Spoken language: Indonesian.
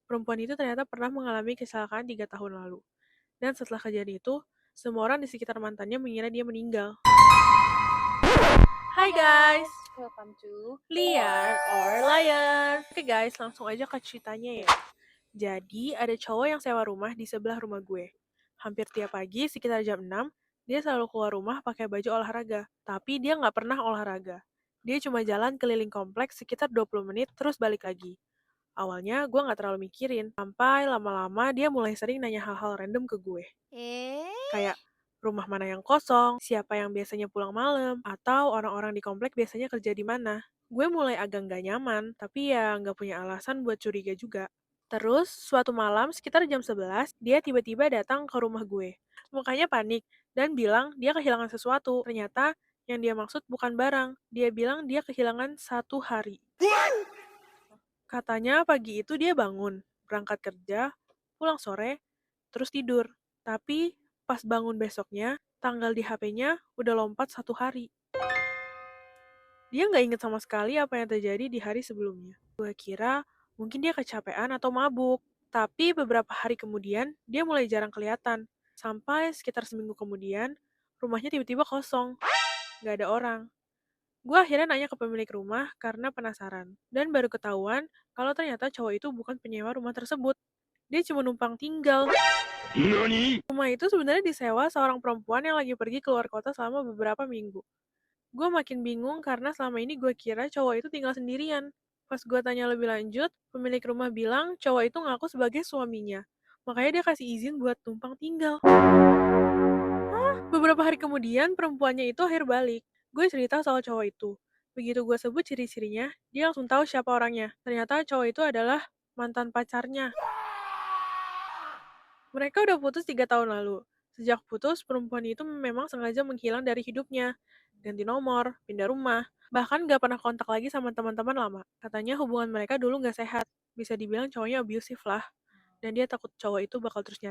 perempuan itu ternyata pernah mengalami kecelakaan 3 tahun lalu. Dan setelah kejadian itu, semua orang di sekitar mantannya mengira dia meninggal. Hai guys, Welcome to Liar or Liar. Oke guys, langsung aja ke ceritanya ya. Jadi ada cowok yang sewa rumah di sebelah rumah gue. Hampir tiap pagi sekitar jam 6, dia selalu keluar rumah pakai baju olahraga. Tapi dia nggak pernah olahraga. Dia cuma jalan keliling kompleks sekitar 20 menit terus balik lagi. Awalnya gue nggak terlalu mikirin, sampai lama-lama dia mulai sering nanya hal-hal random ke gue. Kayak rumah mana yang kosong, siapa yang biasanya pulang malam, atau orang-orang di komplek biasanya kerja di mana. Gue mulai agak nggak nyaman, tapi ya nggak punya alasan buat curiga juga. Terus, suatu malam sekitar jam 11, dia tiba-tiba datang ke rumah gue. Mukanya panik, dan bilang dia kehilangan sesuatu. Ternyata, yang dia maksud bukan barang. Dia bilang dia kehilangan 1 hari. Katanya pagi itu dia bangun, berangkat kerja, pulang sore, terus tidur. Tapi pas bangun besoknya, tanggal di HP-nya udah lompat 1 hari. Dia nggak inget sama sekali apa yang terjadi di hari sebelumnya. Gue kira mungkin dia kecapean atau mabuk. Tapi beberapa hari kemudian, dia mulai jarang kelihatan. Sampai sekitar seminggu kemudian, rumahnya tiba-tiba kosong. Nggak ada orang. Gue akhirnya nanya ke pemilik rumah karena penasaran. Dan baru ketahuan kalau ternyata cowok itu bukan penyewa rumah tersebut. Dia cuma numpang tinggal. Rumah itu sebenarnya disewa seorang perempuan yang lagi pergi keluar kota selama beberapa minggu. Gue makin bingung karena selama ini gue kira cowok itu tinggal sendirian. Pas gue tanya lebih lanjut, pemilik rumah bilang cowok itu ngaku sebagai suaminya. Makanya dia kasih izin buat numpang tinggal. Beberapa hari kemudian, perempuannya itu akhir balik. Gue cerita soal cowok itu. Begitu gue sebut ciri-cirinya, dia langsung tahu siapa orangnya. Ternyata cowok itu adalah mantan pacarnya. Mereka udah putus 3 tahun lalu. Sejak putus, perempuan itu memang sengaja menghilang dari hidupnya. Ganti nomor, pindah rumah, bahkan gak pernah kontak lagi sama teman-teman lama. Katanya hubungan mereka dulu gak sehat. Bisa dibilang cowoknya abusive lah. Dan dia takut cowok itu bakal terus nyari.